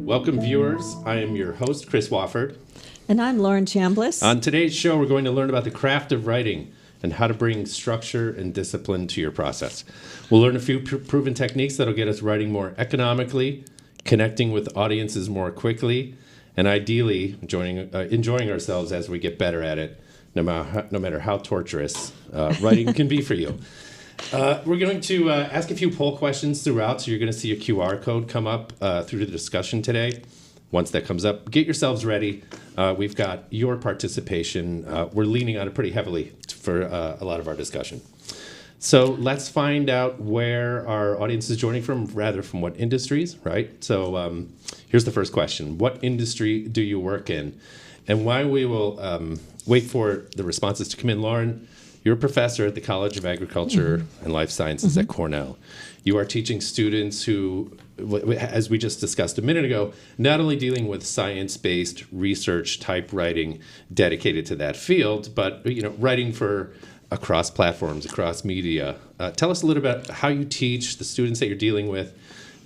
Welcome, viewers. I am your host, Chris Wofford. And I'm Lauren Chambliss. On today's show, we're going to learn about the craft of writing and how to bring structure and discipline to your process. We'll learn a few proven techniques that'll get us writing more economically, connecting with audiences more quickly, and ideally enjoying ourselves as we get better at it, no matter how torturous writing can be for you. We're going to ask a few poll questions throughout, so you're going to see a QR code come up through the discussion today. Once that comes up, get yourselves ready. We've got your participation. We're leaning on it pretty heavily for a lot of our discussion. So let's find out where our audience is joining from, rather from what industries, right? So here's the first question. What industry do you work in? And while we will wait for the responses to come in, Lauren, you're a professor at the College of Agriculture and Life Sciences at Cornell. You are teaching students who, as we just discussed a minute ago, not only dealing with science-based research type writing dedicated to that field, but writing for across platforms, across media. Tell us a little bit about how you teach the students that you're dealing with,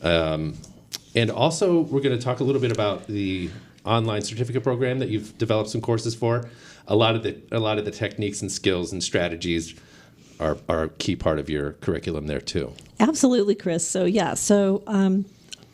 and also we're going to talk a little bit about the online certificate program that you've developed some courses for. A lot of the techniques and skills and strategies are a key part of your curriculum there too. Absolutely, Chris. So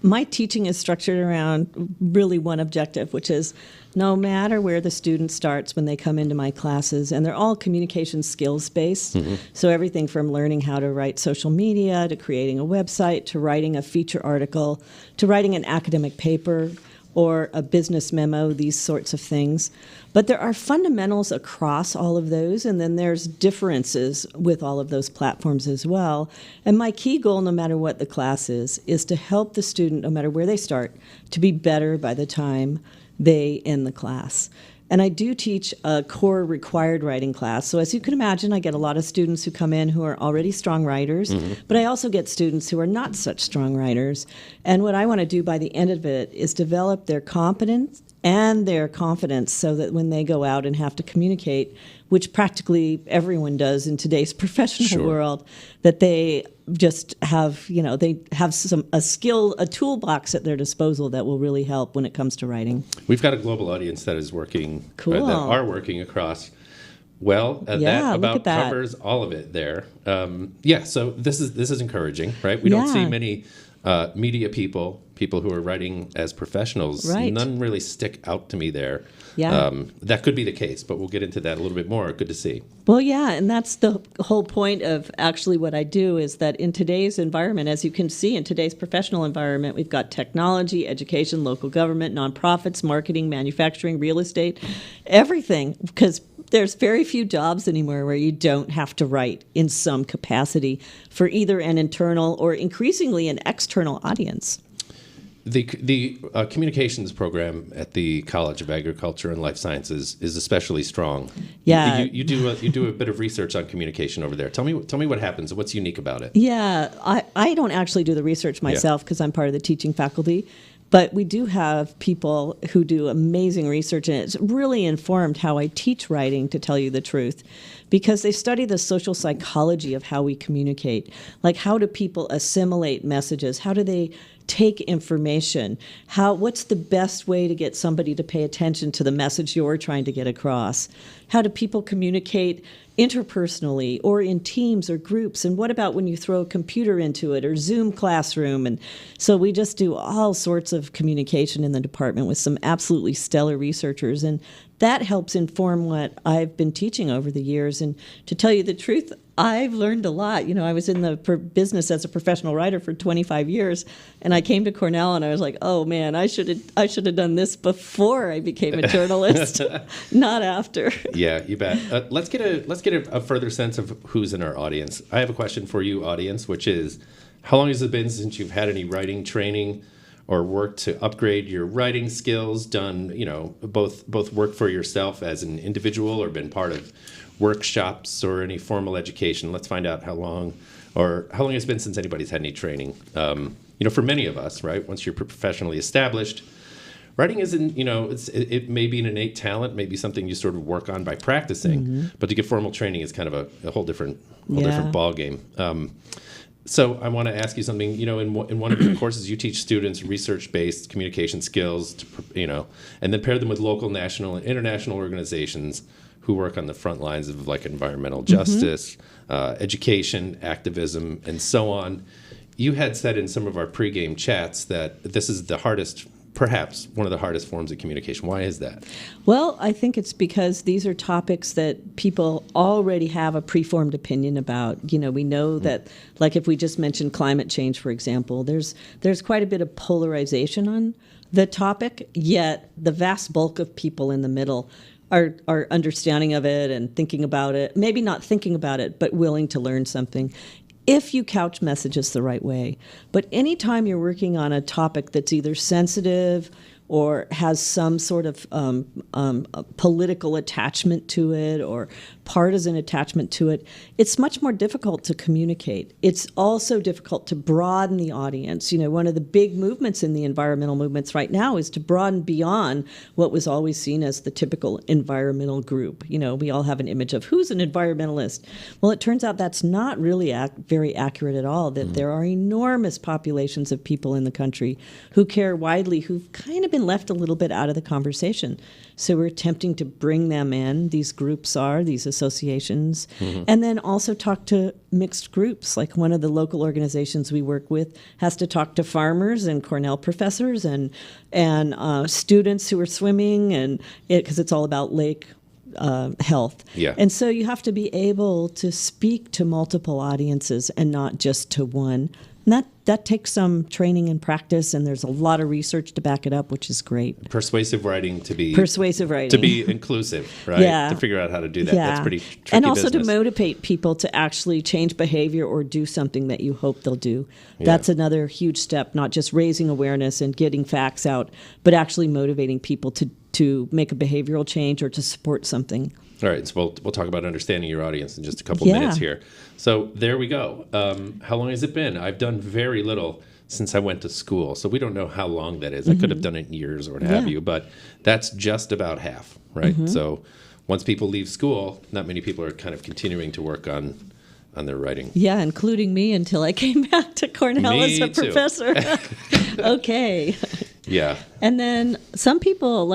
my teaching is structured around really one objective, which is no matter where the student starts when they come into my classes, and they're all communication skills based. So everything from learning how to write social media, to creating a website, to writing a feature article, to writing an academic paper or a business memo, these sorts of things. But there are fundamentals across all of those, and then there's differences with all of those platforms as well. And my key goal, no matter what the class is to help the student, no matter where they start, to be better by the time they end the class. And I do teach a core required writing class. So as you can imagine, I get a lot of students who come in who are already strong writers, but I also get students who are not such strong writers. And what I want to do by the end of it is develop their competence and their confidence so that when they go out and have to communicate, which practically everyone does in today's professional world, that they just have, they have a toolbox at their disposal that will really help when it comes to writing. We've got a global audience that is working, cool. That are working across. Well, that about covers all of it there. So this is encouraging, right? We don't see many media people who are writing as professionals. Right. None really stick out to me there. Yeah. That could be the case, but we'll get into that a little bit more. Good to see. Well, yeah, and that's the whole point of actually what I do is that in today's environment, as you can see in today's professional environment, we've got technology, education, local government, nonprofits, marketing, manufacturing, real estate, everything, because there's very few jobs anymore where you don't have to write in some capacity for either an internal or increasingly an external audience. The communications program at the College of Agriculture and Life Sciences is especially strong. Yeah, you do a bit of research on communication over there. Tell me what happens. What's unique about it? Yeah, I don't actually do the research myself because I'm part of the teaching faculty. But we do have people who do amazing research, and it's really informed how I teach writing, to tell you the truth, because they study the social psychology of how we communicate. Like, how do people assimilate messages? How do they take information? What's the best way to get somebody to pay attention to the message you're trying to get across? How do people communicate interpersonally or in teams or groups? And what about when you throw a computer into it or Zoom classroom? And so we just do all sorts of communication in the department with some absolutely stellar researchers. And that helps inform what I've been teaching over the years. And to tell you the truth, I've learned a lot. I was in the business as a professional writer for 25 years, and I came to Cornell, and I was like, "Oh man, I should have done this before I became a journalist, not after." Yeah, you bet. Let's get a further sense of who's in our audience. I have a question for you, audience, which is, how long has it been since you've had any writing training or worked to upgrade your writing skills? Done, both work for yourself as an individual or been part of workshops or any formal education. Let's find out how long it's been since anybody's had any training. For many of us, right, once you're professionally established, writing isn't, it may be an innate talent, maybe something you sort of work on by practicing, but to get formal training is kind of a whole different ball game. So I want to ask you something. In one of your courses, you teach students research-based communication skills, and then pair them with local, national, and international organizations who work on the front lines of like environmental justice, education, activism, and so on. You had said in some of our pregame chats that this is the hardest, perhaps one of the hardest forms of communication. Why is that? Well, I think it's because these are topics that people already have a preformed opinion about. We know that, like if we just mentioned climate change, for example, there's quite a bit of polarization on the topic, yet the vast bulk of people in the middle are understanding of it and thinking about it, maybe not thinking about it, but willing to learn something, if you couch messages the right way. But anytime you're working on a topic that's either sensitive or has some sort of political attachment to it or partisan attachment to it, it's much more difficult to communicate. It's also difficult to broaden the audience. One of the big movements in the environmental movements right now is to broaden beyond what was always seen as the typical environmental group. We all have an image of who's an environmentalist. Well, it turns out that's not really very accurate at all, that there are enormous populations of people in the country who care widely, who've kind of been left a little bit out of the conversation. So we're attempting to bring them in. These associations, and then also talk to mixed groups. Like one of the local organizations we work with has to talk to farmers and Cornell professors and students who are swimming, and because it's all about lake health. Yeah. And so you have to be able to speak to multiple audiences and not just to one. And that takes some training and practice, and there's a lot of research to back it up, which is great. Persuasive writing to be inclusive, right? Yeah. To figure out how to do that. Yeah. That's pretty tricky and also business. to motivate people to actually change behavior or do something that you hope they'll do. That's another huge step, not just raising awareness and getting facts out, but actually motivating people to make a behavioral change or to support something. All right, so we'll talk about understanding your audience in just a couple minutes here. So there we go. How long has it been? I've done very little since I went to school, so we don't know how long that is. I could have done it in years or what have you, but that's just about half, right? So once people leave school, not many people are kind of continuing to work on their writing. Yeah, including me until I came back to Cornell as a professor. Okay. Yeah. And then some people,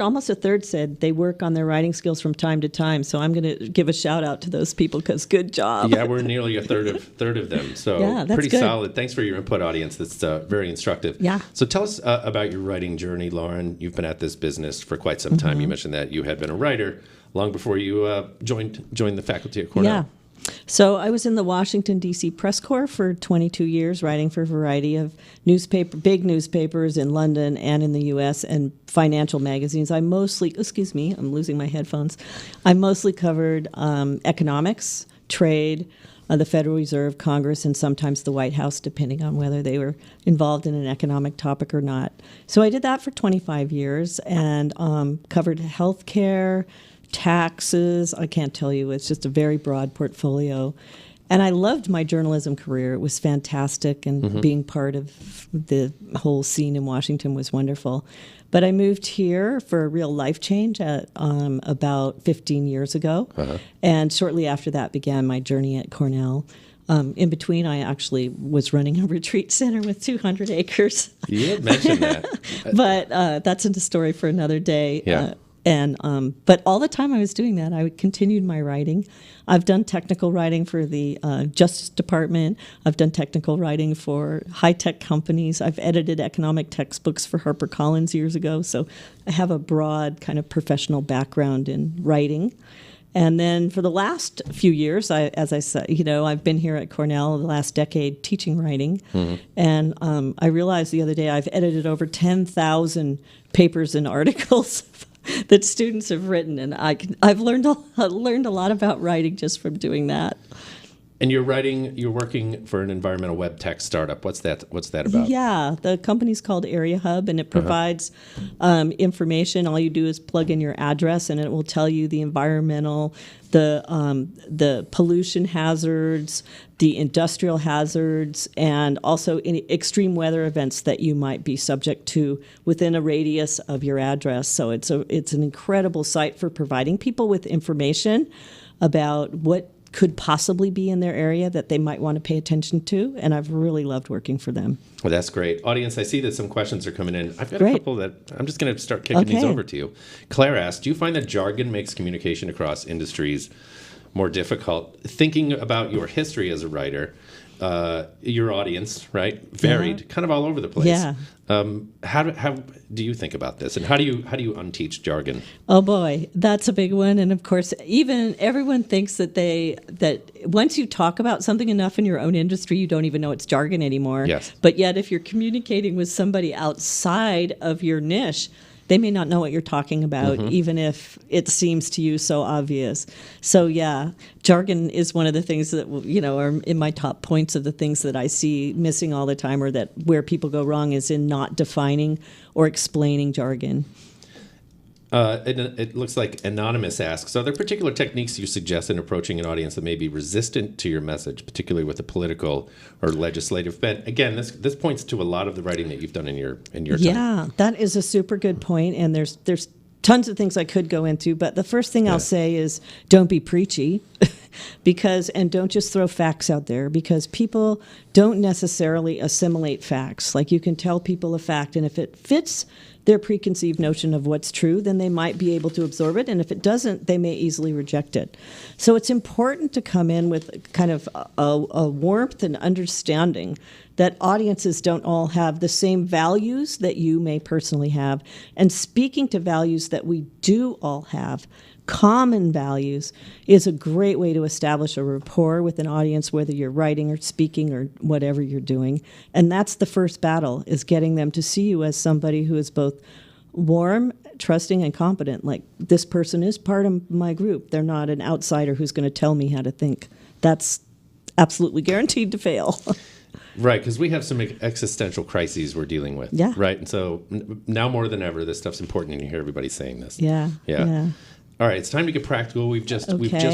almost a third said they work on their writing skills from time to time. So I'm going to give a shout out to those people because good job. Yeah, we're nearly a third of them. So that's pretty good. solid. Thanks for your input, audience. That's very instructive. Yeah. So tell us about your writing journey, Lauren. You've been at this business for quite some time. You mentioned that you had been a writer long before you joined the faculty at Cornell. Yeah. So I was in the Washington, D.C. press corps for 22 years, writing for a variety of big newspapers in London and in the U.S. and financial magazines. I'm losing my headphones. I mostly covered economics, trade, the Federal Reserve, Congress, and sometimes the White House, depending on whether they were involved in an economic topic or not. So I did that for 25 years and covered healthcare, taxes. I can't tell you. It's just a very broad portfolio. And I loved my journalism career. It was fantastic, and being part of the whole scene in Washington was wonderful. But I moved here for a real life change at about 15 years ago. And shortly after that began my journey at Cornell. In between, I actually was running a retreat center with 200 acres. You had mentioned that. But that's a story for another day. Yeah. But all the time I was doing that, I continued my writing. I've done technical writing for the Justice Department. I've done technical writing for high-tech companies. I've edited economic textbooks for HarperCollins years ago. So I have a broad kind of professional background in writing. And then for the last few years, as I said, I've been here at Cornell the last decade teaching writing. And I realized the other day I've edited over 10,000 papers and articles that students have written, and I've learned a lot about writing just from doing that. And you're working for an environmental web tech startup. What's that about? Yeah, the company's called Area Hub, and it provides information. All you do is plug in your address, and it will tell you the environmental, the pollution hazards, the industrial hazards, and also any extreme weather events that you might be subject to within a radius of your address. So it's an incredible site for providing people with information about what could possibly be in their area that they might want to pay attention to, and I've really loved working for them. Well, that's great. Audience, I see that some questions are coming in. I've got Great. a couple that I'm just going to start kicking these Okay. over to you. Claire asked, do you find that jargon makes communication across industries more difficult? Thinking about your history as a writer, your audience, right, varied, kind of all over the place. Yeah. How do you think about this, and how do you unteach jargon? Oh boy, that's a big one. And of course, even everyone thinks that once you talk about something enough in your own industry, you don't even know it's jargon anymore. Yes. But yet, if you're communicating with somebody outside of your niche, they may not know what you're talking about, even if it seems to you so obvious. So yeah, jargon is one of the things that, are in my top points of the things that I see missing all the time, or that where people go wrong is in not defining or explaining jargon. It looks like Anonymous asks, are there particular techniques you suggest in approaching an audience that may be resistant to your message, particularly with a political or legislative bent? Again, this points to a lot of the writing that you've done in your time. Yeah, that is a super good point, and there's tons of things I could go into, but the first thing I'll say is don't be preachy. And don't just throw facts out there, because people don't necessarily assimilate facts. Like, you can tell people a fact, and if it fits their preconceived notion of what's true, then they might be able to absorb it. And if it doesn't, they may easily reject it. So it's important to come in with kind of a warmth and understanding that audiences don't all have the same values that you may personally have. And speaking to values that we do all have, common values, is a great way to establish a rapport with an audience, whether you're writing or speaking or whatever you're doing. And that's the first battle, is getting them to see you as somebody who is both warm, trusting, and competent. Like, this person is part of my group. They're not an outsider who's going to tell me how to think. That's absolutely guaranteed to fail. Right, because we have some existential crises we're dealing with. Yeah. Right, and so now more than ever, this stuff's important, and you hear everybody saying this. Yeah. All right, it's time to get practical. We've just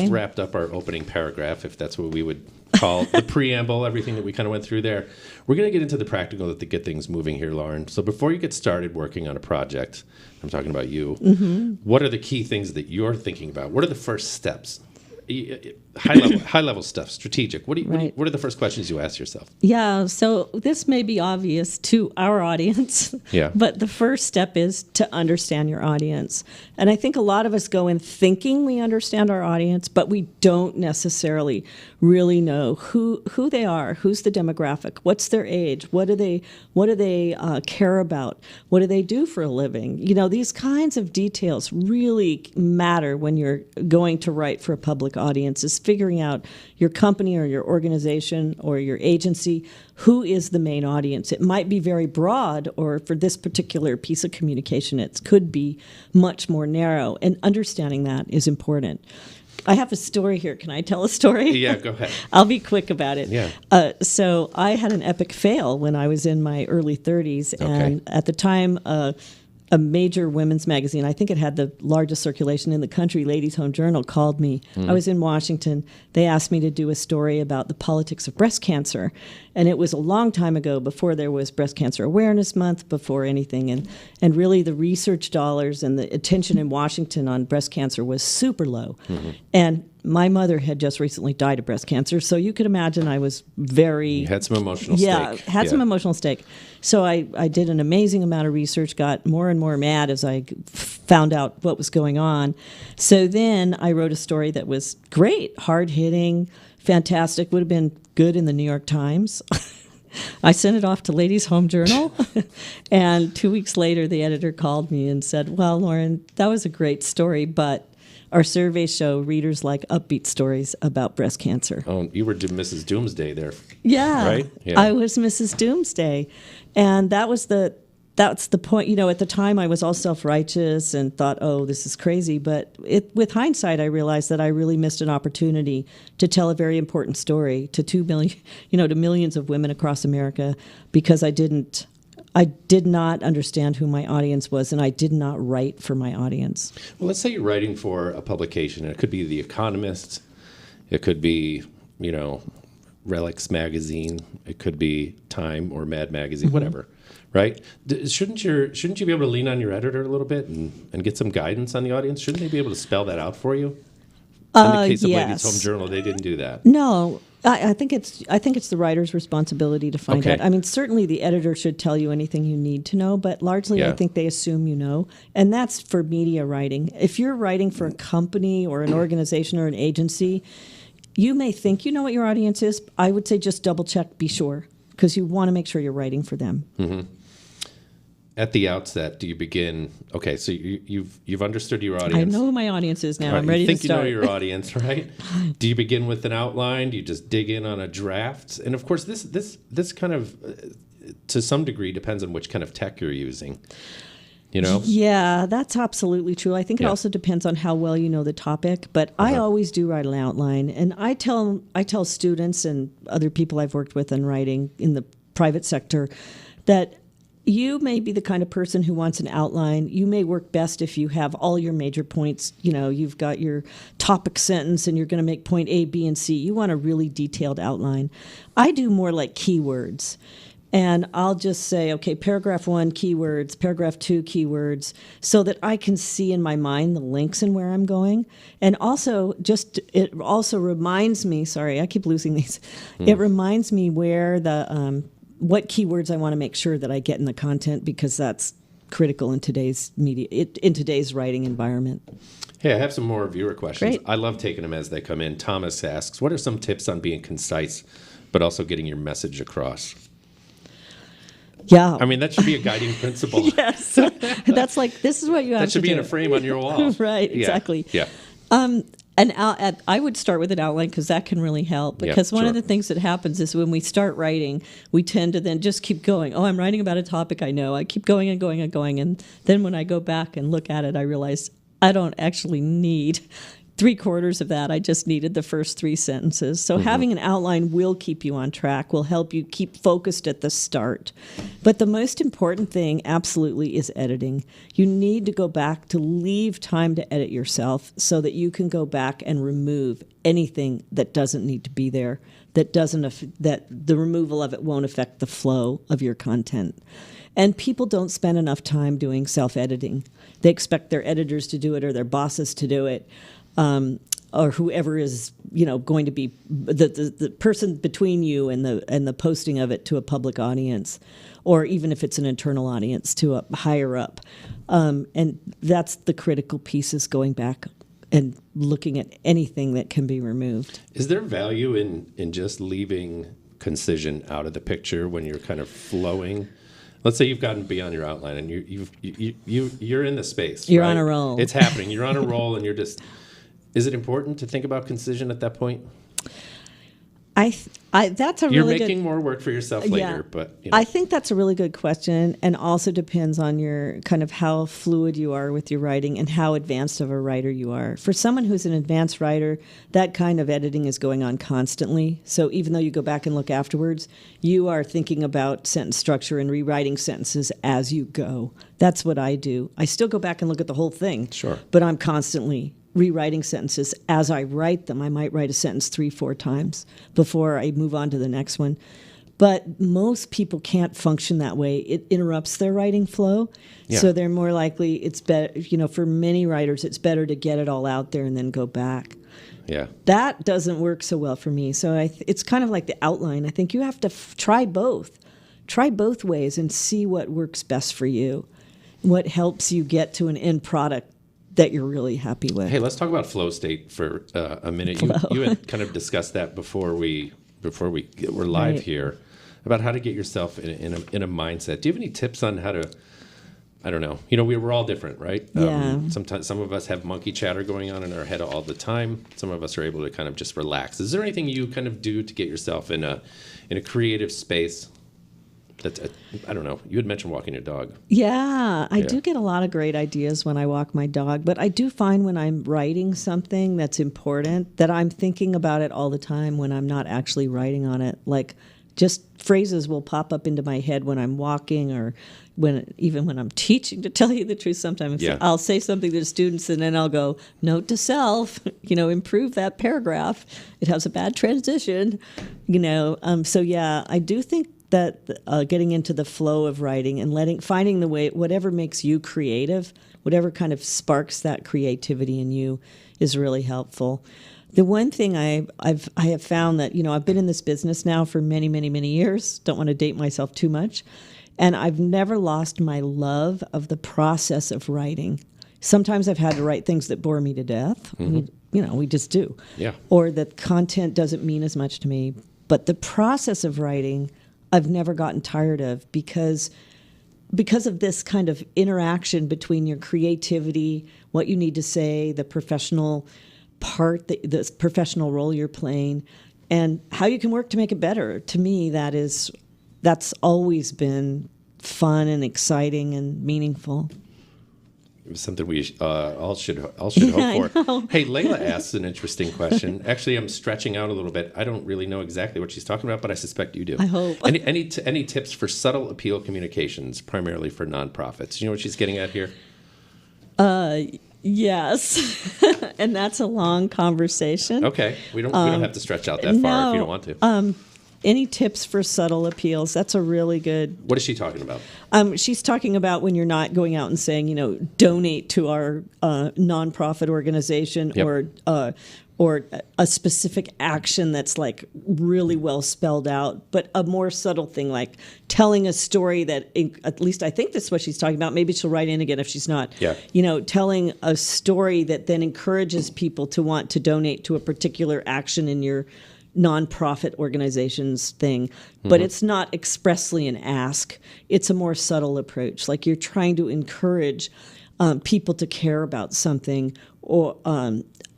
wrapped up our opening paragraph, if that's what we would call the preamble, everything that we kind of went through there. We're going to get into the practical to get things moving here, Lauren. So before you get started working on a project, I'm talking about you, what are the key things that you're thinking about? What are the first steps? High level stuff, strategic. What are the first questions you ask yourself? Yeah, so this may be obvious to our audience, but the first step is to understand your audience. And I think a lot of us go in thinking we understand our audience, but we don't necessarily really know who they are, who's the demographic, what's their age, what do they care about, what do they do for a living. These kinds of details really matter when you're going to write for a public audience, is figuring out your company or your organization or your agency, who is the main audience. It might be very broad, or for this particular piece of communication, it could be much more narrow, and understanding that is important. I have a story here. Can I tell a story? Yeah, go ahead. I'll be quick about it. Yeah. So I had an epic fail when I was in my early 30s, and at the time, a major women's magazine, I think it had the largest circulation in the country, Ladies' Home Journal, called me. I was in Washington. They asked me to do a story about the politics of breast cancer. And it was a long time ago, before there was Breast Cancer Awareness Month, before anything. And really the research dollars and the attention in Washington on breast cancer was super low. And my mother had just recently died of breast cancer, so you could imagine I was very... You had some emotional stake. Some emotional stake. So I did an amazing amount of research, got more and more mad as I found out what was going on. So then I wrote a story that was great, hard-hitting, fantastic, would have been good in the New York Times. I sent it off to Ladies' Home Journal, and 2 weeks later the editor called me and said, well, Lauren, that was a great story, but our surveys show readers like upbeat stories about breast cancer. Oh, you were Mrs. Doomsday there. Yeah, right? Yeah. I was Mrs. Doomsday. And that's the point. At the time I was all self-righteous and thought, oh, this is crazy. But with hindsight, I realized that I really missed an opportunity to tell a very important story to 2 million, to millions of women across America, because I did not understand who my audience was, and I did not write for my audience. Well, let's say you're writing for a publication. It could be The Economist. It could be, Relics Magazine. It could be Time or Mad Magazine, whatever, right? Shouldn't you be able to lean on your editor a little bit and get some guidance on the audience? Shouldn't they be able to spell that out for you? In the case of Ladies' Yes. Home Journal, they didn't do that. No, I think it's the writer's responsibility to find Okay. out. I mean, certainly the editor should tell you anything you need to know, but largely I Yeah. think they assume you know, and that's for media writing. If you're writing for a company or an organization or an agency, you may think you know what your audience is. I would say just double check, be sure, because you want to make sure you're writing for them. At the outset, do you begin? Okay, so you've understood your I audience. know who my audience is now. Right, I'm ready you think to start. you know your audience, right? Do you begin with an outline? Do you just dig in on a draft? And of course, this kind of, to some degree, depends on which kind of tech you're using. You know? Yeah, that's absolutely true. I think it Yeah. also depends on how well you know the topic, but I always do write an outline, and I tell students and other people I've worked with in writing in the private sector that you may be the kind of person who wants an outline. You may work best if you have all your major points. You know, you've got your topic sentence and you're going to make point A, B, and C. You want a really detailed outline. I do more like keywords. And I'll just say, okay, paragraph 1, keywords, paragraph 2, keywords, so that I can see in my mind the links and where I'm going. And also, it also reminds me, sorry, I keep losing these. It reminds me where what keywords I want to make sure that I get in the content, because that's critical in today's in today's writing environment. Hey, I have some more viewer questions. Great. I love taking them as they come in. Thomas asks, what are some tips on being concise, but also getting your message across? Yeah. I mean, that should be a guiding principle. Yes. That's like, this is what you have to do. That should be in a frame on your wall. Right, Yeah, exactly. Yeah. I would start with an outline because that can really help. Yeah, Because one sure. of the things that happens is when we start writing, we tend to then just keep going. Oh, I'm writing about a topic I know. I keep going and going and going. And then when I go back and look at it, I realize I don't actually need 3/4 of that. I just needed the first 3 sentences. So having an outline will keep you on track, will help you keep focused at the start. But the most important thing absolutely is editing. You need to go back to leave time to edit yourself so that you can go back and remove anything that doesn't need to be there, that the removal of it won't affect the flow of your content. And people don't spend enough time doing self-editing. They expect their editors to do it or their bosses to do it. Or whoever is, going to be the person between you and the posting of it to a public audience, or even if it's an internal audience to a higher up. And that's the critical piece, is going back and looking at anything that can be removed. Is there value in just leaving concision out of the picture when you're kind of flowing? Let's say you've gotten beyond your outline and you're in the space. You're right? on a roll. It's happening. You're on a roll, and you're just. Is it important to think about concision at that point? That's a You're really making good, more work for yourself later, but I think that's a really good question, and also depends on your kind of how fluid you are with your writing and how advanced of a writer you are. For someone who's an advanced writer, that kind of editing is going on constantly. So even though you go back and look afterwards, you are thinking about sentence structure and rewriting sentences as you go. That's what I do. I still go back and look at the whole thing. Sure. But I'm constantly rewriting sentences as I write them. I might write a sentence 3-4 times before I move on to the next one. But most people can't function that way. It interrupts their writing flow. Yeah. So they're more likely, it's better, for many writers, it's better to get it all out there and then go back. Yeah. That doesn't work so well for me. So it's kind of like the outline. I think you have to try both. Try both ways and see what works best for you, what helps you get to an end product that you're really happy with. Hey, let's talk about flow state for a minute. You had kind of discussed that before we were live Right. here, about how to get yourself in a mindset. Do you have any tips on how to? I don't know. We're all different, right? Yeah. Sometimes some of us have monkey chatter going on in our head all the time. Some of us are able to kind of just relax. Is there anything you kind of do to get yourself in a creative space? That's I don't know. You had mentioned walking your dog. Yeah, I do get a lot of great ideas when I walk my dog, but I do find when I'm writing something that's important that I'm thinking about it all the time when I'm not actually writing on it. Like, just phrases will pop up into my head when I'm walking, or even when I'm teaching, to tell you the truth. Sometimes I'll say something to the students and then I'll go, note to self, improve that paragraph. It has a bad transition, So yeah, I do think getting into the flow of writing and finding the way, whatever makes you creative, whatever kind of sparks that creativity in you, is really helpful. The one thing I have found that, I've been in this business now for many, many, many years. Don't want to date myself too much. And I've never lost my love of the process of writing. Sometimes I've had to write things that bore me to death. We just do. Yeah. Or that content doesn't mean as much to me. But the process of writing, I've never gotten tired of because of this kind of interaction between your creativity, what you need to say, the professional part, the professional role you're playing, and how you can work to make it better. To me, that's always been fun and exciting and meaningful. It was something we all should hope for. Hey, Layla asks an interesting question. Actually, I'm stretching out a little bit. I don't really know exactly what she's talking about, but I suspect you do. I hope. Any tips for subtle appeal communications, primarily for nonprofits? You know what she's getting at here? Yes, and that's a long conversation. Okay, we don't have to stretch out that far if you don't want to. Any tips for subtle appeals? That's a really good. What is she talking about? She's talking about when you're not going out and saying, donate to our nonprofit organization, Yep. or a specific action that's like really well spelled out, but a more subtle thing like telling a story that, at least I think that's what she's talking about. Maybe she'll write in again if she's not. Yeah. Telling a story that then encourages people to want to donate to a particular action in your nonprofit organization's thing, but it's not expressly an ask. It's a more subtle approach. Like you're trying to encourage people to care about something, or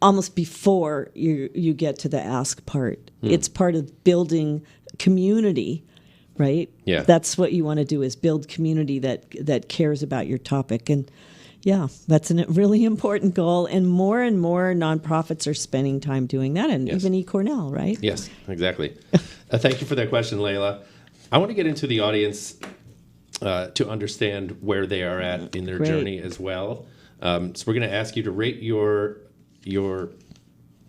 almost before you get to the ask part. It's part of building community, right? Yeah. That's what you want to do, is build community that cares about your topic. And yeah, that's a really important goal, and more nonprofits are spending time doing that, and Yes. even Cornell, right? Yes, exactly. Thank you for that question, Layla. I want to get into the audience to understand where they are at in their Great. journey as well. So we're going to ask you to rate your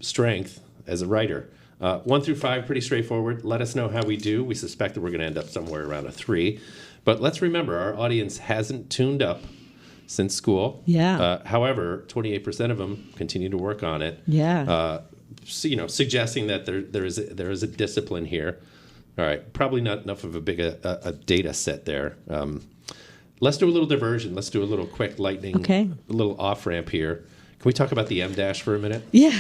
strength as a writer. 1 through 5, pretty straightforward. Let us know how we do. We suspect that we're going to end up somewhere around a 3. But let's remember, our audience hasn't tuned up since school. Yeah. However, 28% of them continue to work on it. Yeah. Suggesting that there is a discipline here. All right, probably not enough of a big a data set there. Let's do a little diversion. Let's do a little quick lightning, Okay. a little off ramp here. Can we talk about the M dash for a minute? Yeah.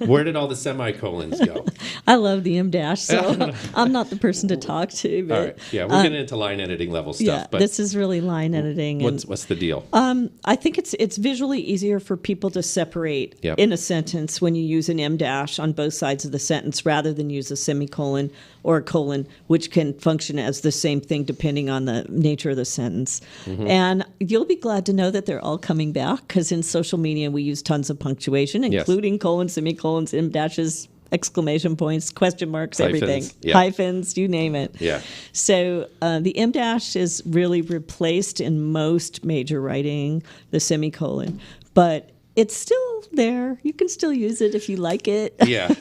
Where did all the semicolons go? I love the M dash, so I'm not the person to talk to. But, All right, yeah, we're getting into line editing level stuff. yeah, But this is really line editing. what's the deal? I think it's visually easier for people to separate Yep. in a sentence when you use an M dash on both sides of the sentence rather than use a semicolon or a colon, which can function as the same thing depending on the nature of the sentence. Mm-hmm. And you'll be glad to know that they're all coming back, because in social media we use tons of punctuation, Yes. including colons, semicolons, M dashes, exclamation points, question marks, Hyphens, everything. yeah. Hyphens, you name it. Yeah. So the M dash is really replaced in most major writing, the semicolon, but it's still there. You can still use it if you like it. Yeah.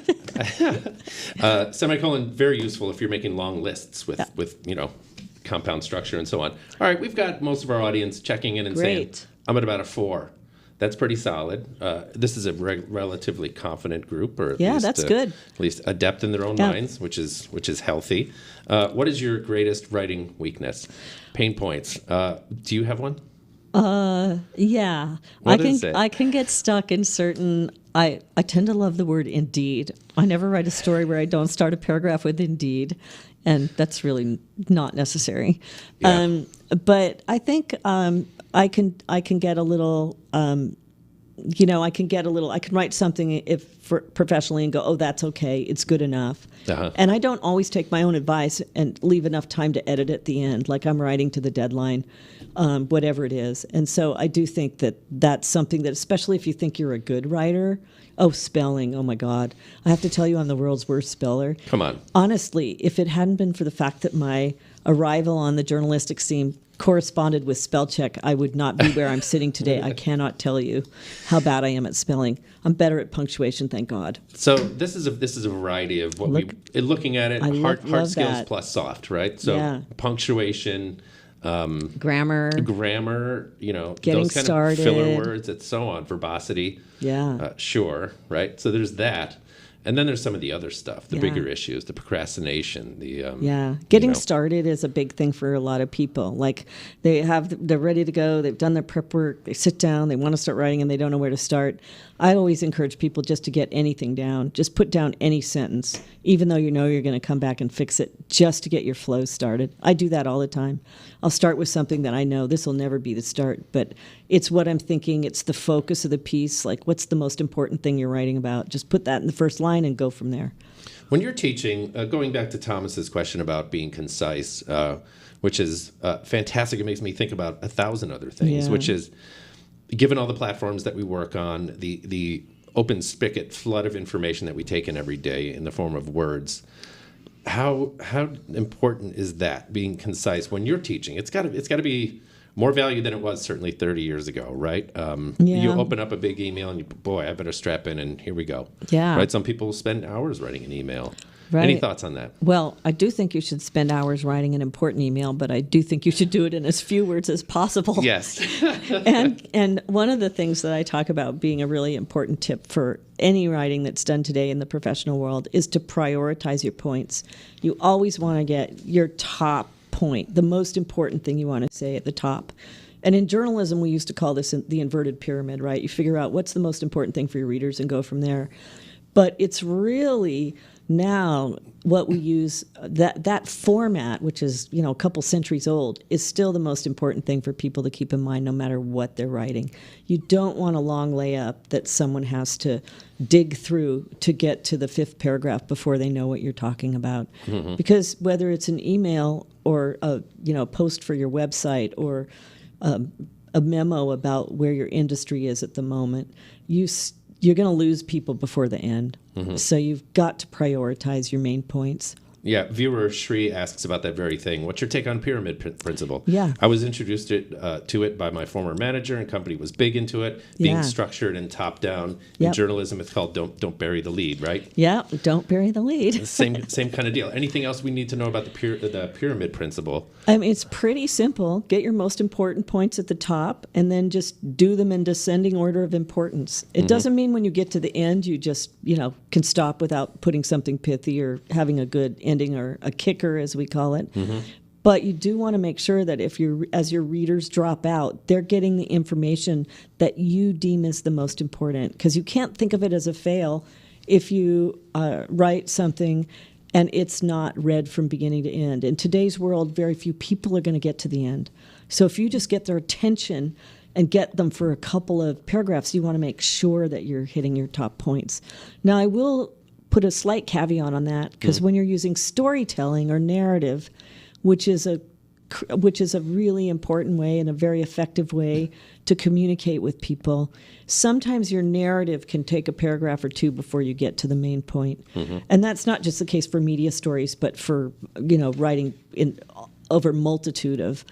Semicolon, very useful if you're making long lists with compound structure and so on. All right, we've got most of our audience checking in and Great. saying, I'm at about a 4. That's pretty solid. This is a relatively confident group, or at Yeah, least, that's good. At least adept in their own Yeah. minds, which is healthy. What is your greatest writing weakness? Pain points. Do you have one? Yeah, What is it? I can get stuck in certain. I tend to love the word indeed. I never write a story where I don't start a paragraph with indeed, and that's really not necessary. Yeah. But I think I can get a little. I can write something professionally and go, oh, that's okay, it's good enough. Uh-huh. And I don't always take my own advice and leave enough time to edit at the end, like I'm writing to the deadline, whatever it is. And so I do think that that's something that, especially if you think you're a good writer, spelling, oh my God. I have to tell you, I'm the world's worst speller. Come on. Honestly, if it hadn't been for the fact that my arrival on the journalistic scene corresponded with spell check, I would not be where I'm sitting today. I cannot tell you how bad I am at spelling. I'm better at punctuation. thank God. So this is a variety of what looking at it, I hard love skills that. plus soft, right? So Yeah. punctuation, Grammar, those getting kind started. of filler words and so on, verbosity. Yeah. Sure, right? So there's that. And then there's some of the other stuff, the Yeah. bigger issues, the procrastination, Getting started is a big thing for a lot of people. Like they're ready to go, they've done their prep work, they sit down, they want to start writing and they don't know where to start. I always encourage people just to get anything down. Just put down any sentence, even though you know you're going to come back and fix it, just to get your flow started. I do that all the time. I'll start with something that I know this will never be the start, but it's what I'm thinking. It's the focus of the piece. Like, what's the most important thing you're writing about? Just put that in the first line and go from there. When you're teaching, going back to Thomas's question about being concise, which is fantastic. It makes me think about 1,000 other things, which is, given all the platforms that we work on, the open spigot flood of information that we take in every day in the form of words, how important is that, being concise when you're teaching? It's got to be more value than it was certainly 30 years ago, right? You open up a big email and I better strap in and here we go. Yeah. Right? Some people spend hours writing an email. Right. Any thoughts on that? Well, I do think you should spend hours writing an important email, but I do think you should do it in as few words as possible. Yes. And one of the things that I talk about being a really important tip for any writing that's done today in the professional world is to prioritize your points. You always want to get your top point, the most important thing you want to say at the top. And in journalism, we used to call this the inverted pyramid, right? You figure out what's the most important thing for your readers and go from there. But it's really now what we use, that format, which is a couple centuries old, is still the most important thing for people to keep in mind no matter what they're writing. You don't want a long layup that someone has to dig through to get to the 5th paragraph before they know what you're talking about. Mm-hmm. Because whether it's an email or a post for your website or a memo about where your industry is at the moment, you're going to lose people before the end. Mm-hmm. So you've got to prioritize your main points. Yeah, viewer Shri asks about that very thing. What's your take on pyramid principle? Yeah. I was introduced to it by my former manager, and company was big into it, being structured and top down. In journalism, it's called don't bury the lead, right? Yeah, don't bury the lead. Same kind of deal. Anything else we need to know about the pyramid principle? I mean, it's pretty simple. Get your most important points at the top, and then just do them in descending order of importance. It doesn't mean when you get to the end, you just can stop without putting something pithy or having a good ending or a kicker, as we call it. Mm-hmm. But you do want to make sure that as your readers drop out, they're getting the information that you deem as the most important. Because you can't think of it as a fail if you write something and it's not read from beginning to end. In today's world, very few people are going to get to the end. So if you just get their attention and get them for a couple of paragraphs, you want to make sure that you're hitting your top points. Now, I will put a slight caveat on that, because when you're using storytelling or narrative, which is a really important way and a very effective way to communicate with people, sometimes your narrative can take a paragraph or two before you get to the main point. Mm-hmm. And that's not just the case for media stories, but for writing over a multitude of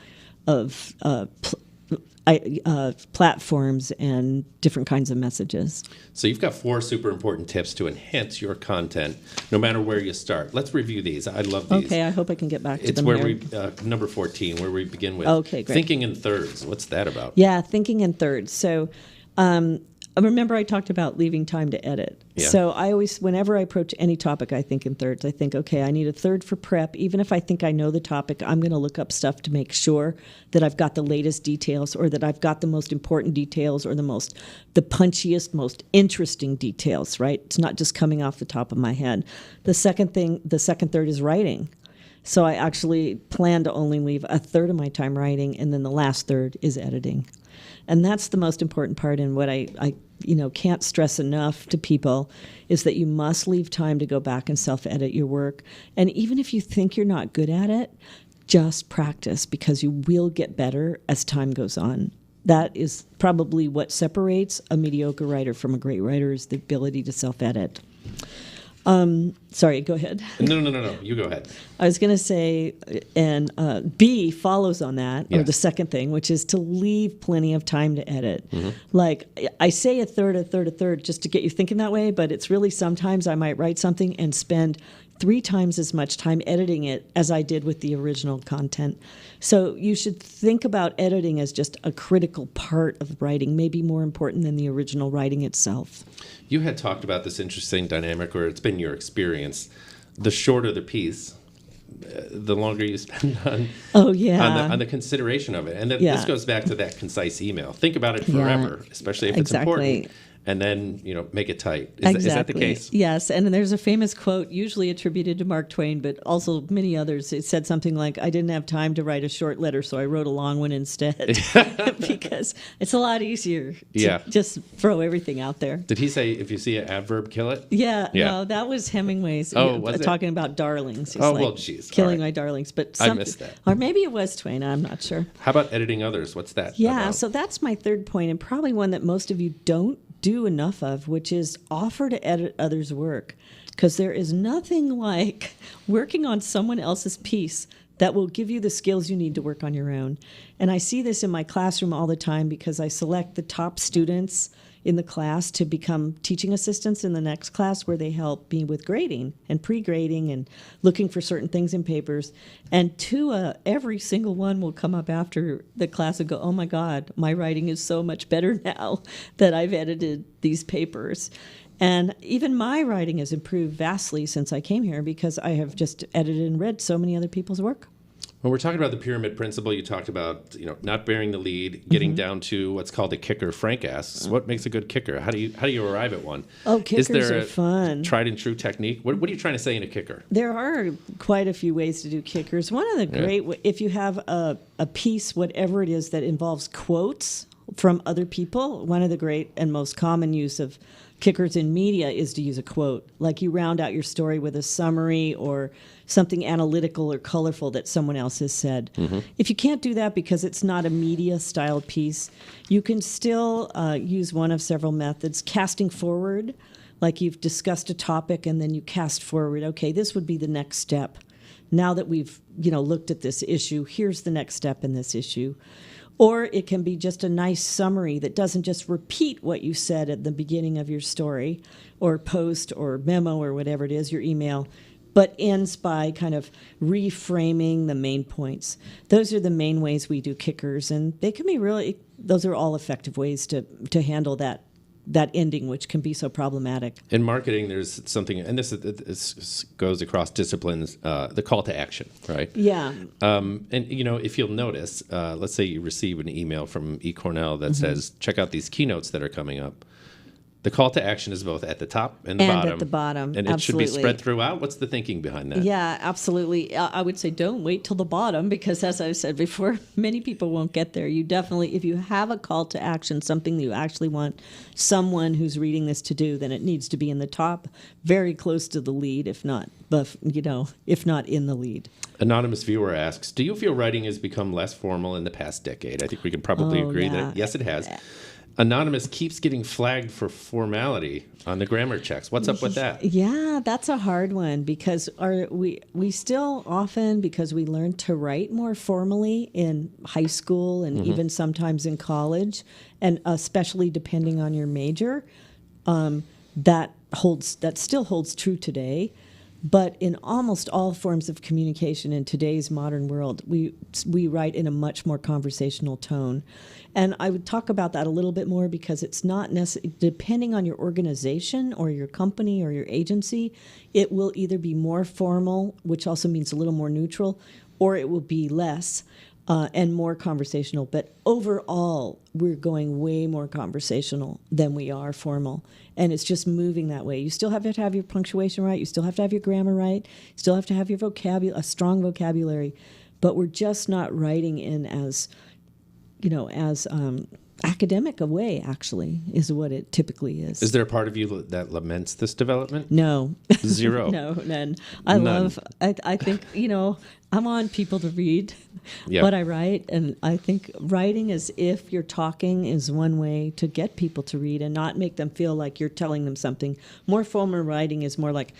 platforms and different kinds of messages. So you've got 4 super important tips to enhance your content, no matter where you start. Let's review these. I love these. Okay, I hope I can get back to it's them. It's where number 14, where we begin with thinking in thirds. What's that about? Yeah, thinking in thirds. So remember I talked about leaving time to edit. Yeah. So I always, whenever I approach any topic, I think in thirds. I think, okay, I need a third for prep. Even if I think I know the topic, I'm going to look up stuff to make sure that I've got the latest details, or that I've got the most important details, or the punchiest, most interesting details, right? It's not just coming off the top of my head. The second third is writing. So I actually plan to only leave a third of my time writing, and then the last third is editing. And that's the most important part, and what I can't stress enough to people is that you must leave time to go back and self-edit your work. And even if you think you're not good at it, just practice, because you will get better as time goes on. That is probably what separates a mediocre writer from a great writer, is the ability to self-edit. Sorry, go ahead. No. You go ahead. I was going to say, and B follows on that, or Yes. the second thing, which is to leave plenty of time to edit. Like, I say a third, just to get you thinking that way, but it's really sometimes I might write something and spend 3 times as much time editing it as I did with the original content. So you should think about editing as just a critical part of writing, maybe more important than the original writing itself. You had talked about this interesting dynamic, or it's been your experience. The shorter the piece, the longer you spend on on the consideration of it. And this goes back to that concise email. Think about it forever, especially if it's important. And then, make it tight. Is that the case? Yes. And there's a famous quote, usually attributed to Mark Twain, but also many others. It said something like, I didn't have time to write a short letter, so I wrote a long one instead. Because it's a lot easier to just throw everything out there. Did he say, if you see an adverb, kill it? Yeah. No, that was Hemingway's talking about darlings. He's geez. Killing my darlings. But I missed that. Or maybe it was Twain. I'm not sure. How about editing others? What's that about? So that's my third point, and probably one that most of you don't do enough of, which is offer to edit others' work, because there is nothing like working on someone else's piece that will give you the skills you need to work on your own. And I see this in my classroom all the time because I select the top students in the class to become teaching assistants in the next class, where they help me with grading and pre-grading and looking for certain things in papers. And every single one will come up after the class and go, oh my God, my writing is so much better now that I've edited these papers. And even my writing has improved vastly since I came here because I have just edited and read so many other people's work. When we're talking about the pyramid principle, you talked about not bearing the lead, getting down to what's called a kicker. Frank asks, what makes a good kicker? How do you arrive at one? Oh, kickers Is there are fun. Tried and true technique? What are you trying to say in a kicker? There are quite a few ways to do kickers. One of the great, if you have a piece, whatever it is, that involves quotes from other people, one of the great and most common use of kickers in media is to use a quote. Like you round out your story with a summary or something analytical or colorful that someone else has said. If you can't do that because it's not a media-styled piece, you can still use one of several methods. Casting forward, like you've discussed a topic and then you cast forward. Okay, this would be the next step. Now that we've looked at this issue, here's the next step in this issue. Or it can be just a nice summary that doesn't just repeat what you said at the beginning of your story or post or memo or whatever it is, your email, but ends by kind of reframing the main points. Those are the main ways we do kickers, and they can be those are all effective ways to handle that ending, which can be so problematic. In marketing, there's something, and this goes across disciplines, the call to action, right? Yeah. And, if you'll notice, let's say you receive an email from Cornell that says, check out these keynotes that are coming up. The call to action is both at the top and the bottom. And at the bottom, and it should be spread throughout. What's the thinking behind that? Yeah, absolutely. I would say don't wait till the bottom because, as I've said before, many people won't get there. You definitely, if you have a call to action, something that you actually want someone who's reading this to do, then it needs to be in the top, very close to the lead, if not in the lead. Anonymous viewer asks, do you feel writing has become less formal in the past decade? I think we can probably agree that yes, it has. Anonymous keeps getting flagged for formality on the grammar checks. What's up with that? Yeah, that's a hard one because we still often, because we learn to write more formally in high school and even sometimes in college, and especially depending on your major, that still holds true today. But in almost all forms of communication in today's modern world, we write in a much more conversational tone. And I would talk about that a little bit more because it's not necessarily, depending on your organization or your company or your agency, it will either be more formal, which also means a little more neutral, or it will be less and more conversational. But overall, we're going way more conversational than we are formal. And it's just moving that way. You still have to have your punctuation right. You still have to have your grammar right. You still have to have your a strong vocabulary. But we're just not writing in as academic a way, actually, is what it typically is. Is there a part of you that laments this development? No. Zero. No, none. I think, I want people to read Yep. what I write. And I think writing as if you're talking is one way to get people to read and not make them feel like you're telling them something. More formal writing is more like,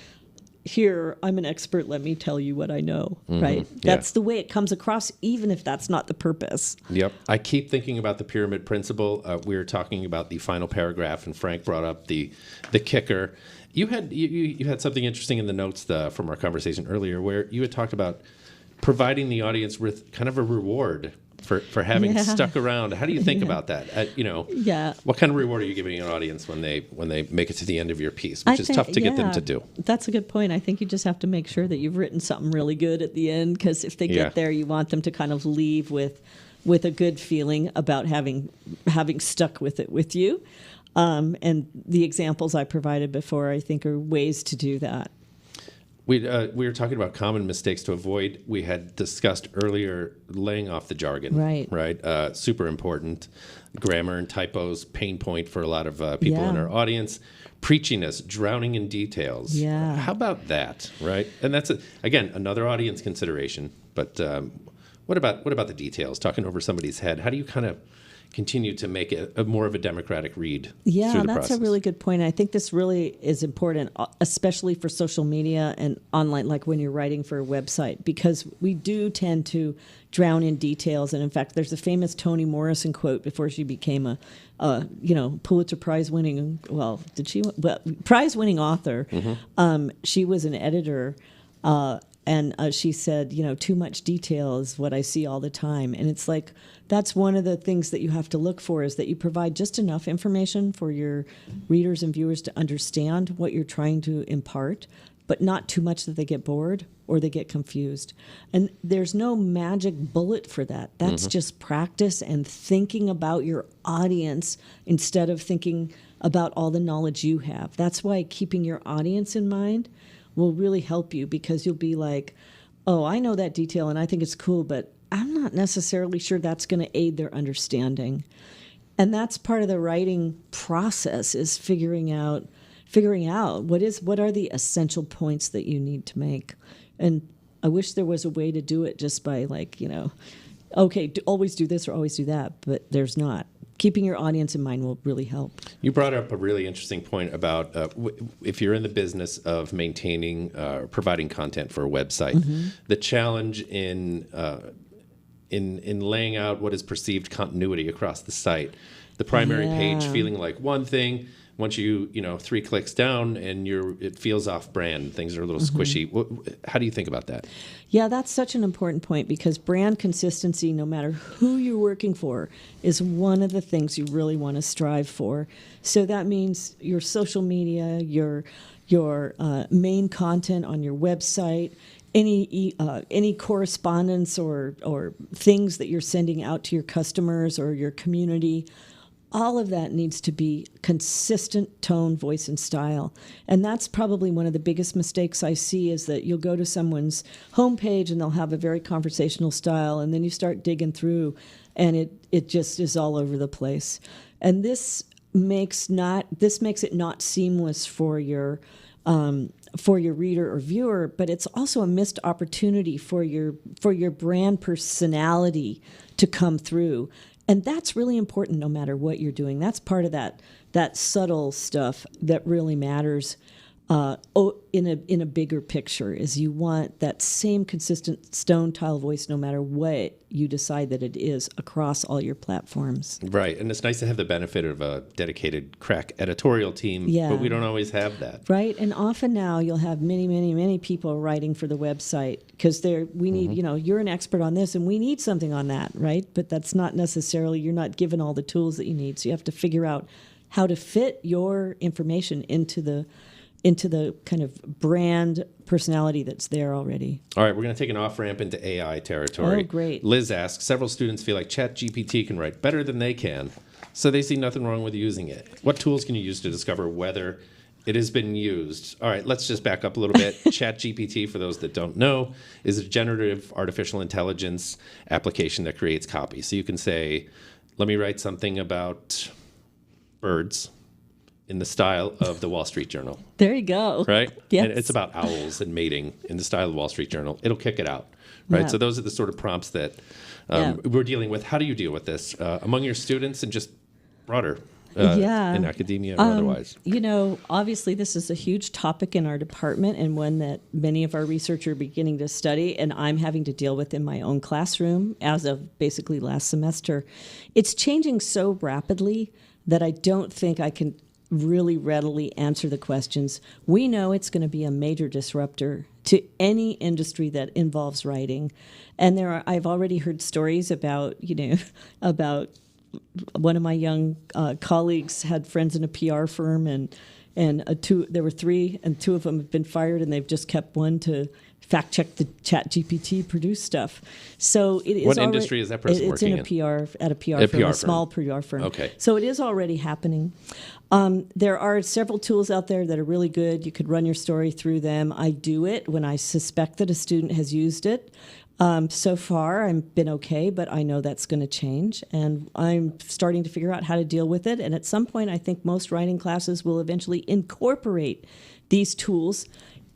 here, I'm an expert, let me tell you what I know, right? That's the way it comes across, even if that's not the purpose. Yep. I keep thinking about the pyramid principle. We were talking about the final paragraph, and Frank brought up the kicker. You had something interesting in the notes from our conversation earlier, where you had talked about providing the audience with kind of a reward for having stuck around. How do you think about that? What kind of reward are you giving an audience when they make it to the end of your piece, which is tough to get them to do? That's a good point. I think you just have to make sure that you've written something really good at the end, because if they get there, you want them to kind of leave with a good feeling about having stuck with it with you. And the examples I provided before, I think, are ways to do that. We were talking about common mistakes to avoid. We had discussed earlier laying off the jargon. Right. Super important. Grammar and typos, pain point for a lot of people in our audience. Preachiness, drowning in details. Yeah. How about that? Right. And that's again another audience consideration. But what about the details? Talking over somebody's head. How do you kind of continue to make it a more of a democratic read through the that's process? a really good point. I think this really is important, especially for social media and online, like when you're writing for a website, because we do tend to drown in details. And in fact, there's a famous Toni Morrison quote before she became a Pulitzer Prize winning, prize winning author. She was an editor, and she said, too much detail is what I see all the time. And it's like, that's one of the things that you have to look for, is that you provide just enough information for your readers and viewers to understand what you're trying to impart, but not too much that they get bored or they get confused. And there's no magic bullet for that. That's just practice and thinking about your audience instead of thinking about all the knowledge you have. That's why keeping your audience in mind will really help you, because you'll be like, oh, I know that detail and I think it's cool, but I'm not necessarily sure that's going to aid their understanding. And that's part of the writing process, is figuring out what are the essential points that you need to make. And I wish there was a way to do it just by always do this or always do that, but there's not. Keeping your audience in mind will really help. You brought up a really interesting point about if you're in the business of maintaining, providing content for a website, the challenge in laying out what is perceived continuity across the site. The primary page feeling like one thing. Once you 3 clicks down and it feels off brand, things are a little squishy. How do you think about that? Yeah, that's such an important point, because brand consistency, no matter who you're working for, is one of the things you really want to strive for. So that means your social media, your main content on your website, any correspondence or things that you're sending out to your customers or your community. All of that needs to be consistent tone, voice, and style. And that's probably one of the biggest mistakes I see, is that you'll go to someone's homepage and they'll have a very conversational style, and then you start digging through and it just is all over the place. And this makes it not seamless for your reader or viewer, but it's also a missed opportunity for your brand personality to come through. And that's really important no matter what you're doing. That's part of that subtle stuff that really matters in a bigger picture, is you want that same consistent stone tile voice no matter what you decide that it is across all your platforms. Right. And it's nice to have the benefit of a dedicated crack editorial team, but we don't always have that. Right. And often now you'll have many, many, many people writing for the website, because we need, you're an expert on this and we need something on that, right? But that's not necessarily, you're not given all the tools that you need. So you have to figure out how to fit your information into the kind of brand personality that's there already. All right, we're going to take an off-ramp into AI territory. Oh, great. Liz asks, several students feel like ChatGPT can write better than they can, so they see nothing wrong with using it. What tools can you use to discover whether it has been used? All right, let's just back up a little bit. ChatGPT, for those that don't know, is a generative artificial intelligence application that creates copy. So you can say, let me write something about birds in the style of the Wall Street Journal, There you go. right? Yes. And it's about owls and mating in the style of the Wall Street Journal. It'll kick it out, right? Yeah. So those are the sort of prompts that Yeah. we're dealing with. How do you deal with this among your students and just broader Yeah. in academia or otherwise? Obviously, this is a huge topic in our department and one that many of our research are beginning to study, and I'm having to deal with in my own classroom as of basically last semester. It's changing so rapidly that I don't think I can really readily answer the questions. We know it's going to be a major disruptor to any industry that involves writing. And I've already heard stories about, about one of my young colleagues had friends in a PR firm, and there were three, and two of them have been fired, and they've just kept one to fact check the ChatGPT produced stuff. So it is. What industry is that person it's working in? At a PR firm, a small PR firm. Okay. So it is already happening. There are several tools out there that are really good. You could run your story through them. I do it when I suspect that a student has used it. So far, I've been okay, but I know that's going to change, and I'm starting to figure out how to deal with it. And at some point, I think most writing classes will eventually incorporate these tools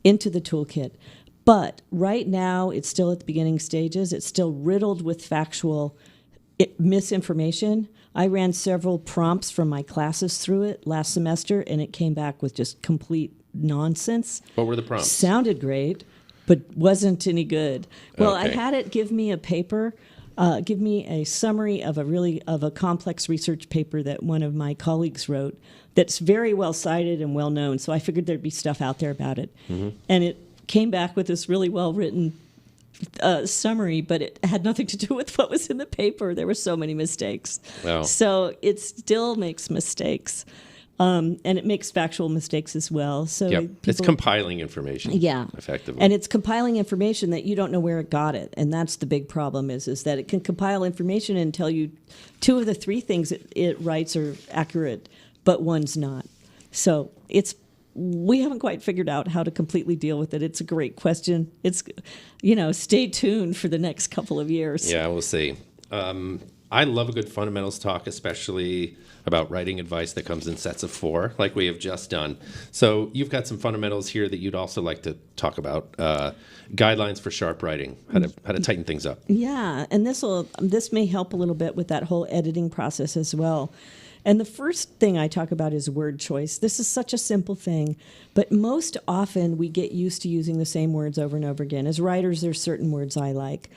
into the toolkit. But right now, it's still at the beginning stages. It's still riddled with factual misinformation. I ran several prompts from my classes through it last semester, and it came back with just complete nonsense. What were the prompts? Sounded great, but wasn't any good. Well, I Okay. had it give me a paper, give me a summary of a complex research paper that one of my colleagues wrote that's very well cited and well known. So I figured there'd be stuff out there about it, and it came back with this really well written summary, but it had nothing to do with what was in the paper. There were so many mistakes. Wow. So it still makes mistakes. And it makes factual mistakes as well. So Yep. It's compiling information. Yeah. Effectively. And it's compiling information that you don't know where it got it. And that's the big problem is that it can compile information and tell you two of the three things it writes are accurate, but one's not. So we haven't quite figured out how to completely deal with it. It's a great question. It's, stay tuned for the next couple of years. Yeah, we'll see. I love a good fundamentals talk, especially about writing advice that comes in sets of 4, like we have just done. So you've got some fundamentals here that you'd also like to talk about. Guidelines for sharp writing, how to tighten things up. Yeah, and this may help a little bit with that whole editing process as well. And the first thing I talk about is word choice. This is such a simple thing, but most often we get used to using the same words over and over again. As writers, there's certain words I like.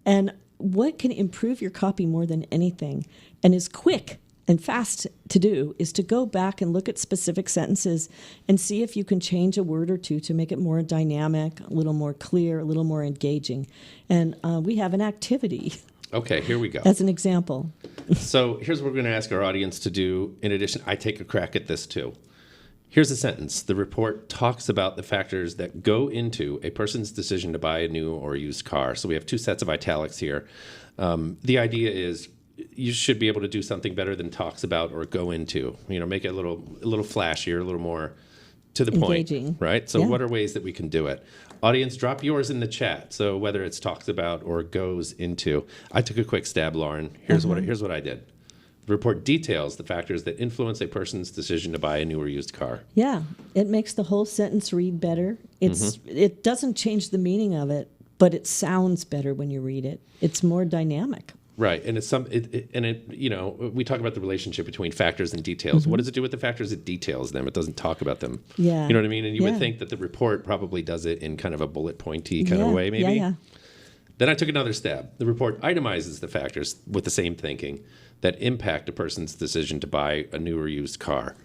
And what can improve your copy more than anything, and is quick and fast to do, is to go back and look at specific sentences and see if you can change a word or two to make it more dynamic, a little more clear, a little more engaging. And we have an activity. Okay, here we go. As an example. So here's what we're going to ask our audience to do. In addition, I take a crack at this too. Here's a sentence. The report talks about the factors that go into a person's decision to buy a new or used car. So we have 2 sets of italics here. The idea is you should be able to do something better than talks about or go into. Make it a little flashier, a little more to the Engaging. point, right? So Yeah. what are ways that we can do it? Audience, drop yours in the chat. So whether it's talks about or goes into. I took a quick stab, Lauren. Here's what I did. The report details the factors that influence a person's decision to buy a new or used car. Yeah, it makes the whole sentence read better. It doesn't change the meaning of it, but it sounds better when you read it. It's more dynamic. Right, and we talk about the relationship between factors and details. What does it do with the factors? It details them. It doesn't talk about them. Yeah. You know what I mean? And you Yeah. would think that the report probably does it in kind of a bullet pointy kind of way, maybe. Yeah. Then I took another stab. The report itemizes the factors with the same thinking that impact a person's decision to buy a new or used car.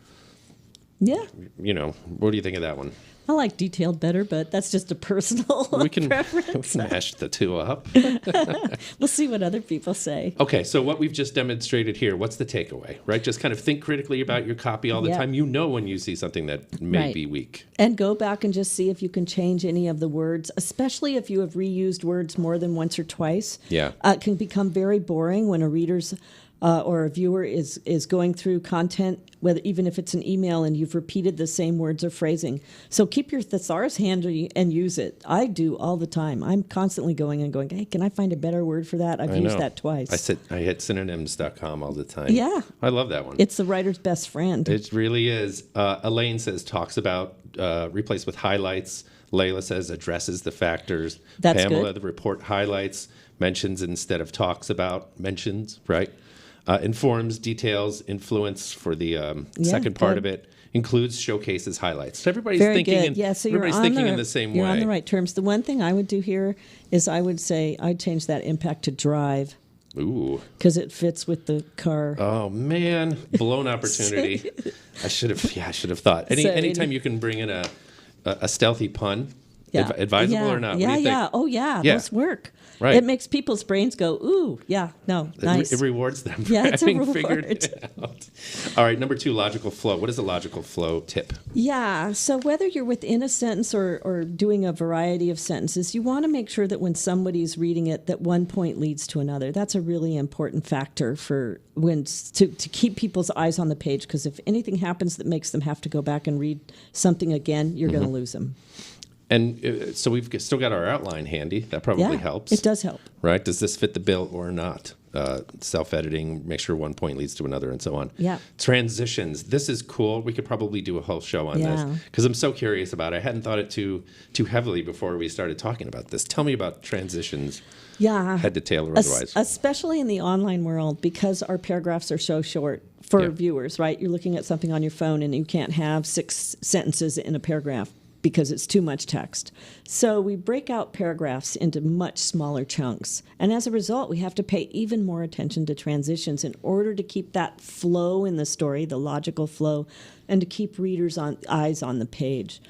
Yeah. What do you think of that one? I like detailed better, but that's just a personal preference. Mash the 2 up. We'll see what other people say. Okay, so what we've just demonstrated here, what's the takeaway, right? Just kind of think critically about your copy all the time. You know when you see something that may be weak. And go back and just see if you can change any of the words, especially if you have reused words more than once or twice. Yeah. It can become very boring when a reader's or a viewer is going through content, whether even if it's an email and you've repeated the same words or phrasing. So keep your thesaurus handy and use it. I do all the time. I'm constantly going, hey, can I find a better word for that? I've used that twice. I hit synonyms.com all the time. Yeah. I love that one. It's the writer's best friend. It really is. Elaine says talks about replace with highlights. Layla says addresses the factors. That's Pamela, good. the report highlights, mentions instead of talks about, mentions, right? Informs, details, influence for the second part of it. Includes, showcases, highlights. So everybody's Very thinking, good. So everybody's thinking in the same way. You're on the right terms. The one thing I would do here is I would say I'd change that impact to drive. Ooh. Because it fits with the car. Oh man, blown opportunity. I should have thought. Anytime you can bring in a stealthy pun, advisable or not? Yeah, what do you yeah. think? Oh, yeah. Those work. Right. It makes people's brains go, ooh, yeah, no, nice. It rewards them for it's a having reward. figured it out. All right, number 2, logical flow. What is a logical flow tip? Yeah, so whether you're within a sentence or doing a variety of sentences, you want to make sure that when somebody's reading it, that one point leads to another. That's a really important factor for to keep people's eyes on the page, because if anything happens that makes them have to go back and read something again, you're going to lose them. And so we've still got our outline handy. That probably helps. It does help. Right? Does this fit the bill or not? Self-editing, make sure one point leads to another, and so on. Yeah. Transitions. This is cool. We could probably do a whole show on this because I'm so curious about it. I hadn't thought it too heavily before we started talking about this. Tell me about transitions. Yeah. Head to tail or otherwise. Especially in the online world, because our paragraphs are so short for viewers, right? You're looking at something on your phone and you can't have 6 sentences in a paragraph because it's too much text. So we break out paragraphs into much smaller chunks. And as a result, we have to pay even more attention to transitions in order to keep that flow in the story, the logical flow, and to keep readers' eyes on the page.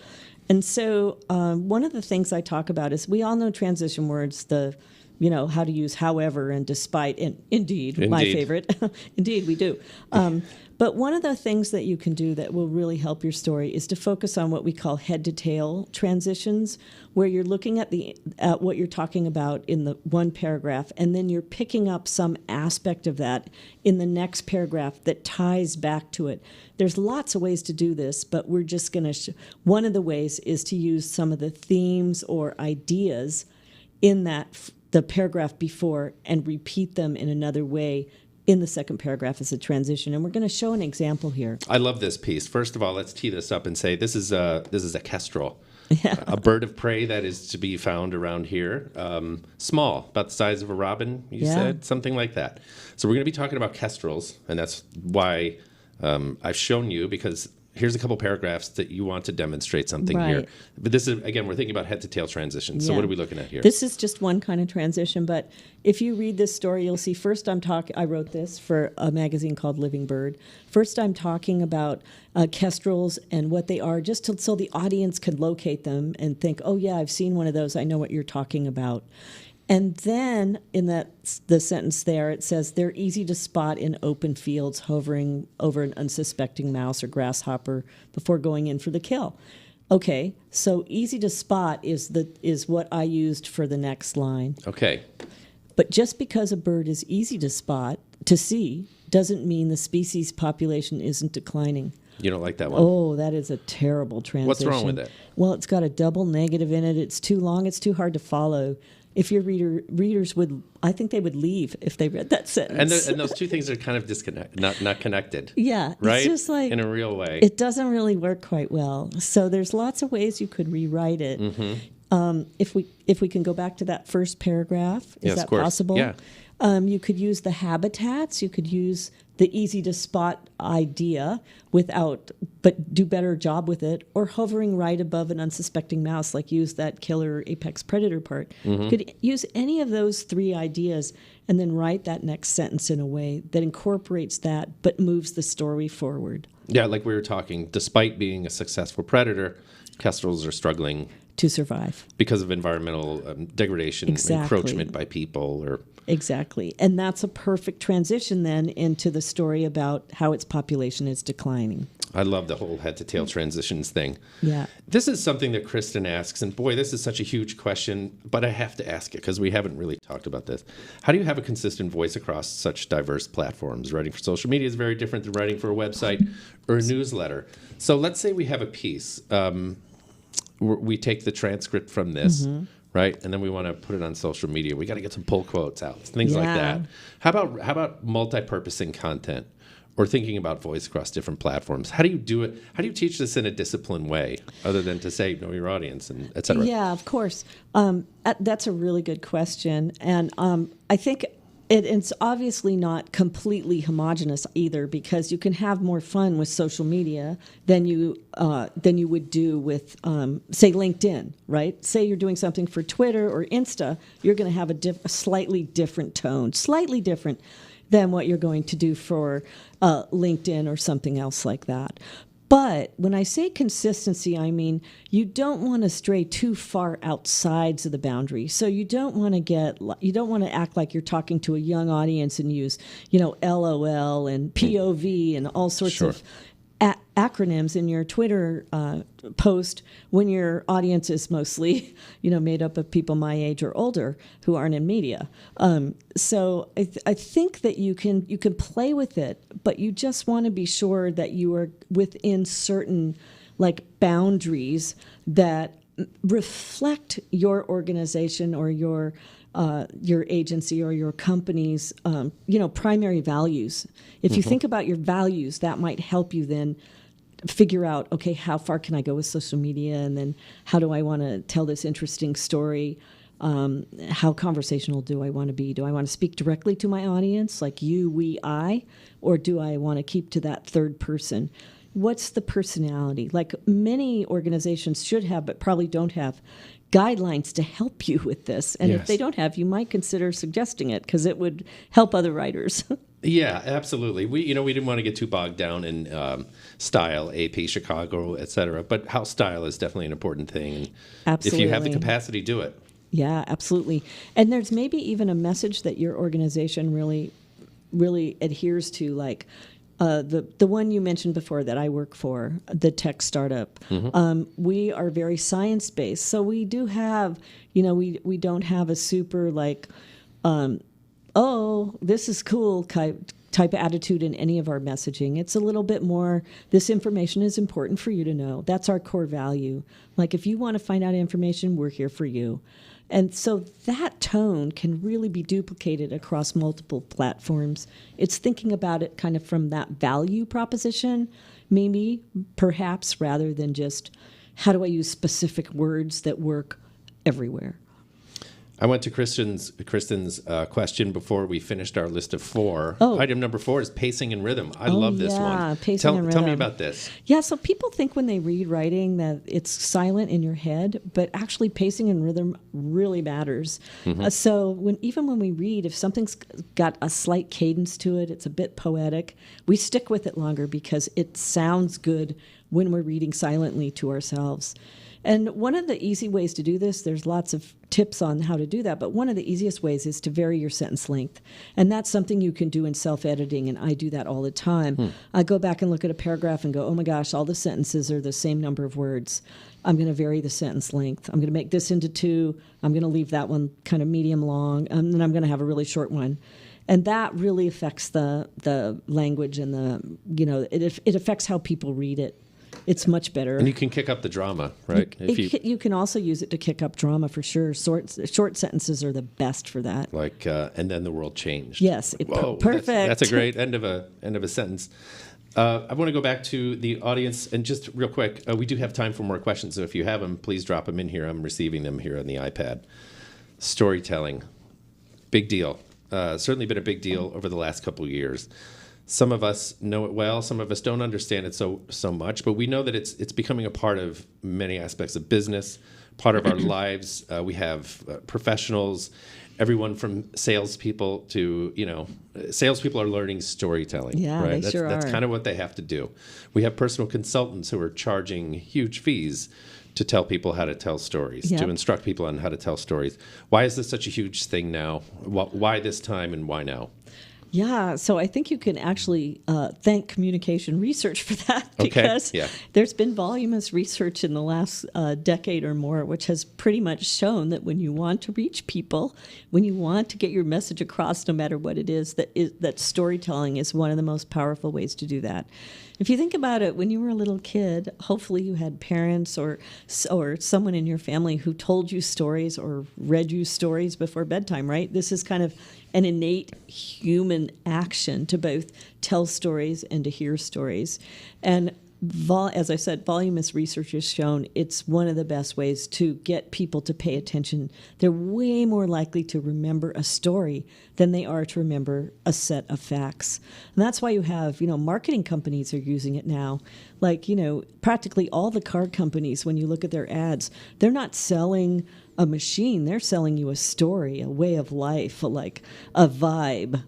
And so one of the things I talk about is we all know transition words, how to use however and despite, and indeed. My favorite. Indeed, we do. But one of the things that you can do that will really help your story is to focus on what we call head-to-tail transitions, where you're looking at what you're talking about in the one paragraph, and then you're picking up some aspect of that in the next paragraph that ties back to it. There's lots of ways to do this, but we're just going to one of the ways is to use some of the themes or ideas in the paragraph before and repeat them in another way in the second paragraph as a transition. And we're going to show an example here. I love this piece. First of all, let's tee this up and say this is a kestrel, a bird of prey that is to be found around here. Small, about the size of a robin, you said, something like that. So we're going to be talking about kestrels, and that's why I've shown you, because here's a couple paragraphs that you want to demonstrate something here. But this is, again, we're thinking about head-to-tail transitions. So what are we looking at here? This is just one kind of transition, but if you read this story, you'll see first I wrote this for a magazine called Living Bird. First I'm talking about kestrels and what they are, just so the audience can locate them and think, oh yeah, I've seen one of those, I know what you're talking about. And then in the sentence there, it says, they're easy to spot in open fields, hovering over an unsuspecting mouse or grasshopper before going in for the kill. Okay, so easy to spot is what I used for the next line. Okay. But just because a bird is easy to see, doesn't mean the species population isn't declining. You don't like that one? Oh, that is a terrible transition. What's wrong with it? Well, it's got a double negative in it. It's too long. It's too hard to follow. If your readers I think they would leave if they read that sentence. And those two things are kind of not connected. Yeah, right? It's just like in a real way. It doesn't really work quite well. So there's lots of ways you could rewrite it. Mm-hmm. If we can go back to that first paragraph, is that possible? Yeah. You could use the habitats. You could use the easy to spot idea but do better job with it, or hovering right above an unsuspecting mouse, like use that killer apex predator part. Mm-hmm. You could use any of those 3 ideas and then write that next sentence in a way that incorporates that but moves the story forward. Yeah, like we were talking, despite being a successful predator, kestrels are struggling to survive because of environmental degradation, encroachment by people. Exactly. And that's a perfect transition then into the story about how its population is declining. I love the whole head to tail transitions thing. Yeah. This is something that Kristen asks, and boy, this is such a huge question, but I have to ask it because we haven't really talked about this. How do you have a consistent voice across such diverse platforms? Writing for social media is very different than writing for a website or a newsletter. So let's say we have a piece. We take the transcript from this, right? And then we want to put it on social media. We got to get some pull quotes out, things like that. How about multi-purposing content? Or thinking about voice across different platforms. How do you do it? How do you teach this in a disciplined way, other than to say, know your audience, and et cetera? Yeah, of course. That's a really good question. And I think it's obviously not completely homogenous either, because you can have more fun with social media than you would do with, say, LinkedIn, right? Say you're doing something for Twitter or Insta, you're going to have a slightly different tone, slightly different than what you're going to do for LinkedIn or something else like that. But when I say consistency, I mean you don't want to stray too far outside of the boundary. So you don't want to act like you're talking to a young audience and use, LOL and POV and all sorts of acronyms in your Twitter post when your audience is mostly, made up of people my age or older who aren't in media. So I think that you can play with it, but you just want to be sure that you are within certain boundaries that reflect your organization or your agency or your company's primary values. If you think about your values, that might help you then figure out, okay, how far can I go with social media, and then how do I want to tell this interesting story? How conversational do I want to be? Do I want to speak directly to my audience, like you, we, I, or do I want to keep to that third person? What's the personality? Like many organizations should have, but probably don't have, guidelines to help you with this. And if they don't have, you might consider suggesting it, because it would help other writers. Yeah, absolutely. We didn't want to get too bogged down in style, AP, Chicago, et cetera. But house style is definitely an important thing. And Absolutely. if you have the capacity, do it. Yeah, absolutely. And there's maybe even a message that your organization really, really adheres to, like the one you mentioned before that I work for, the tech startup. We are very science-based. So we do have, we don't have a super oh, this is cool type of attitude in any of our messaging. It's a little bit more, this information is important for you to know. That's our core value. Like, if you want to find out information, we're here for you. And so that tone can really be duplicated across multiple platforms. It's thinking about it kind of from that value proposition, maybe, perhaps, rather than just how do I use specific words that work everywhere. I went to Kristen's question before we finished our list of 4. Oh. Item number 4 is pacing and rhythm. I love this one. Pacing and rhythm. Tell me about this. Yeah, so people think when they read writing that it's silent in your head, but actually pacing and rhythm really matters. So even when we read, if something's got a slight cadence to it, it's a bit poetic, we stick with it longer because it sounds good when we're reading silently to ourselves. And one of the easy ways to do this, there's lots of tips on how to do that, but one of the easiest ways is to vary your sentence length. And that's something you can do in self-editing, and I do that all the time. I go back and look at a paragraph and go, oh my gosh, all the sentences are the same number of words. I'm going to vary the sentence length. I'm going to make this into 2. I'm going to leave that one kind of medium long, and then I'm going to have a really short one. And that really affects the language and it affects how people read it. It's much better. And you can kick up the drama, right? You can also use it to kick up drama for sure. Short sentences are the best for that. Like, and then the world changed. Yes, Whoa, perfect. That's a great end of a sentence. I want to go back to the audience, and just real quick, we do have time for more questions. So if you have them, please drop them in here. I'm receiving them here on the iPad. Storytelling, big deal. Certainly been a big deal over the last couple of years. Some of us know it well. Some of us don't understand it so much, but we know that it's becoming a part of many aspects of business, part of our lives. We have professionals, everyone from salespeople to, salespeople are learning storytelling. Yeah, right? they sure are. That's kind of what they have to do. We have personal consultants who are charging huge fees to tell people how to tell stories, to instruct people on how to tell stories. Why is this such a huge thing now? Why this time and why now? Yeah, so I think you can actually thank communication research for that, because there's been voluminous research in the last decade or more which has pretty much shown that when you want to reach people, when you want to get your message across, no matter what it is, that storytelling is one of the most powerful ways to do that. If you think about it, when you were a little kid, hopefully you had parents or someone in your family who told you stories or read you stories before bedtime, right? This is kind of an innate human action to both tell stories and to hear stories. And as I said, voluminous research has shown it's one of the best ways to get people to pay attention. They're way more likely to remember a story than they are to remember a set of facts. And that's why you have, marketing companies are using it now. Like, practically all the car companies, when you look at their ads, they're not selling a machine, they're selling you a story, a way of life, like a vibe,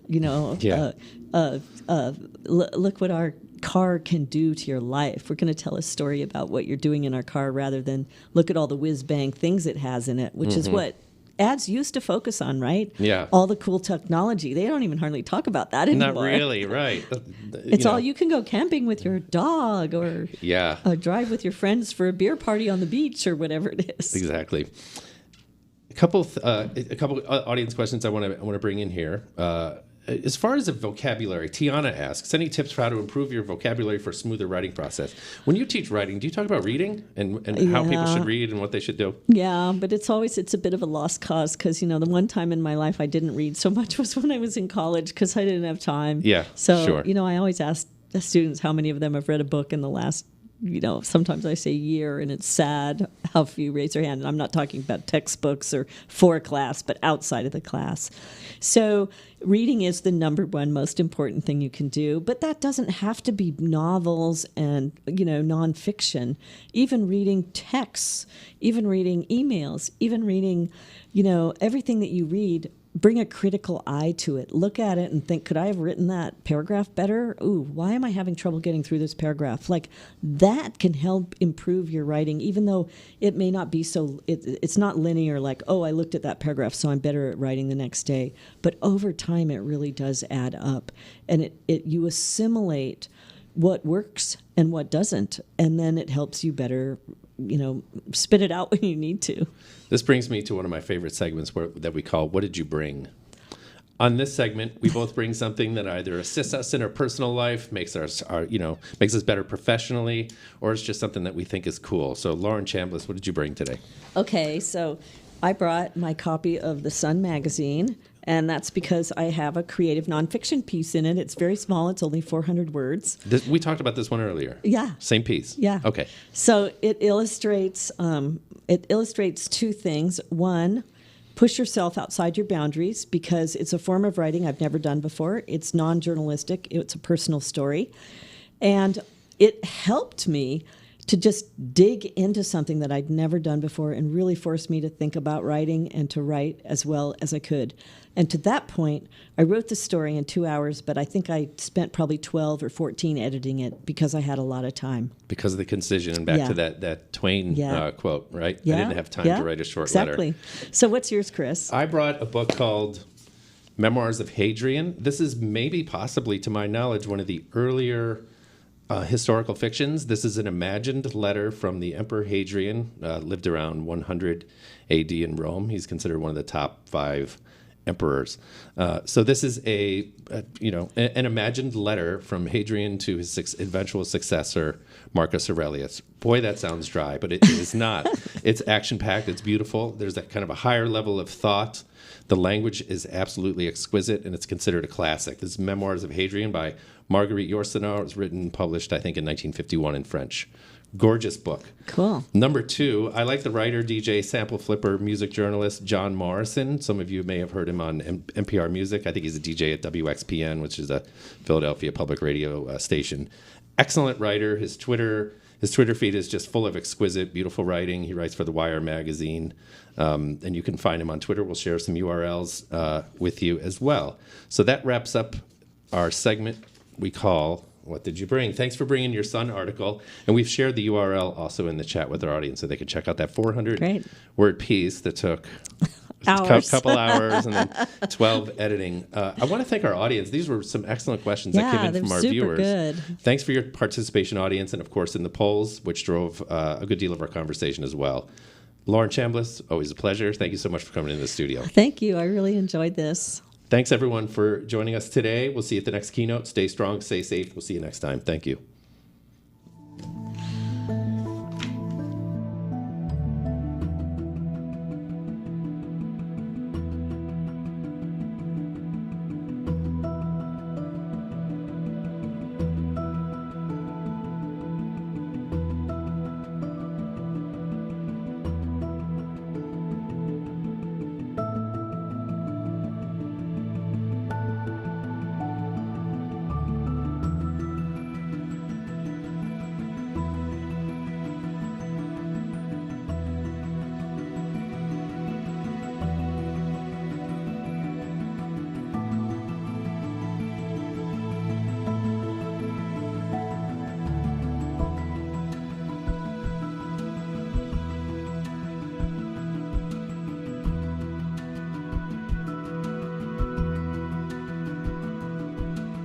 look what our car can do to your life. We're going to tell a story about what you're doing in our car rather than look at all the whiz-bang things it has in it, which is what ads used to focus on, right? Yeah. All the cool technology. They don't even hardly talk about that anymore. Not really, right. It's all you can go camping with your dog or drive with your friends for a beer party on the beach or whatever it is. Exactly. A couple audience questions I want to bring in here. As far as the vocabulary, Tiana asks, any tips for how to improve your vocabulary for a smoother writing process? When you teach writing, do you talk about reading and how people should read and what they should do? Yeah, but it's a bit of a lost cause because, the one time in my life I didn't read so much was when I was in college because I didn't have time. Yeah, so, sure. I always ask the students how many of them have read a book in the last sometimes I say year, and it's sad how few raise their hand. And I'm not talking about textbooks or for class, but outside of the class. So reading is the number one most important thing you can do, but that doesn't have to be novels and, nonfiction. Even reading texts, even reading emails, even reading, everything that you read, bring a critical eye to it. Look at it and think, could I have written that paragraph better? Ooh, why am I having trouble getting through this paragraph? Like, that can help improve your writing, even though it may not be it's not linear, like, oh, I looked at that paragraph, so I'm better at writing the next day. But over time, it really does add up. And you assimilate what works and what doesn't, and then it helps you better spit it out when you need to. This brings me to one of my favorite segments that we call What Did You Bring? On this segment, we both bring something that either assists us in our personal life, makes us better professionally, or it's just something that we think is cool. So Lauren Chambliss, what did you bring today? Okay, so I brought my copy of The Sun magazine, and that's because I have a creative nonfiction piece in it. It's very small. It's only 400 words. We talked about this one earlier. Yeah. Same piece. Yeah. Okay. So it illustrates two things. One, push yourself outside your boundaries because it's a form of writing I've never done before. It's non-journalistic. It's a personal story. And it helped me to just dig into something that I'd never done before and really forced me to think about writing and to write as well as I could. And to that point, I wrote the story in 2 hours, but I think I spent probably 12 or 14 editing it because I had a lot of time. Because of the concision, and back to that Twain quote, right? Yeah. I didn't have time to write a short letter. Exactly. So what's yours, Chris? I brought a book called Memoirs of Hadrian. This is possibly, to my knowledge, one of the earlier historical fictions. This is an imagined letter from the Emperor Hadrian, lived around 100 AD in Rome. He's considered one of the top 5 emperors. So this is an imagined letter from Hadrian to his eventual successor, Marcus Aurelius. Boy, that sounds dry, but it is not. It's action-packed. It's beautiful. There's that kind of a higher level of thought. The language is absolutely exquisite, and it's considered a classic. This is Memoirs of Hadrian by Marguerite Yourcenar. It was written and published, I think, in 1951 in French. Gorgeous book. Cool. Number 2, I like the writer, DJ, sample flipper, music journalist John Morrison. Some of you may have heard him on NPR Music. I think he's a DJ at WXPN, which is a Philadelphia public radio station. Excellent writer. His Twitter feed is just full of exquisite, beautiful writing. He writes for The Wire magazine, and you can find him on Twitter. We'll share some URLs with you as well. So that wraps up our segment we call What Did You Bring? Thanks for bringing your Sun article. And we've shared the URL also in the chat with our audience so they can check out that 400-word piece that took hours. Couple hours, and then 12 editing. I want to thank our audience. These were some excellent questions that came in from our super viewers. Good. Thanks for your participation, audience, and of course in the polls, which drove a good deal of our conversation as well. Lauren Chambliss, always a pleasure. Thank you so much for coming into the studio. Thank you. I really enjoyed this. Thanks, everyone, for joining us today. We'll see you at the next keynote. Stay strong, stay safe. We'll see you next time. Thank you.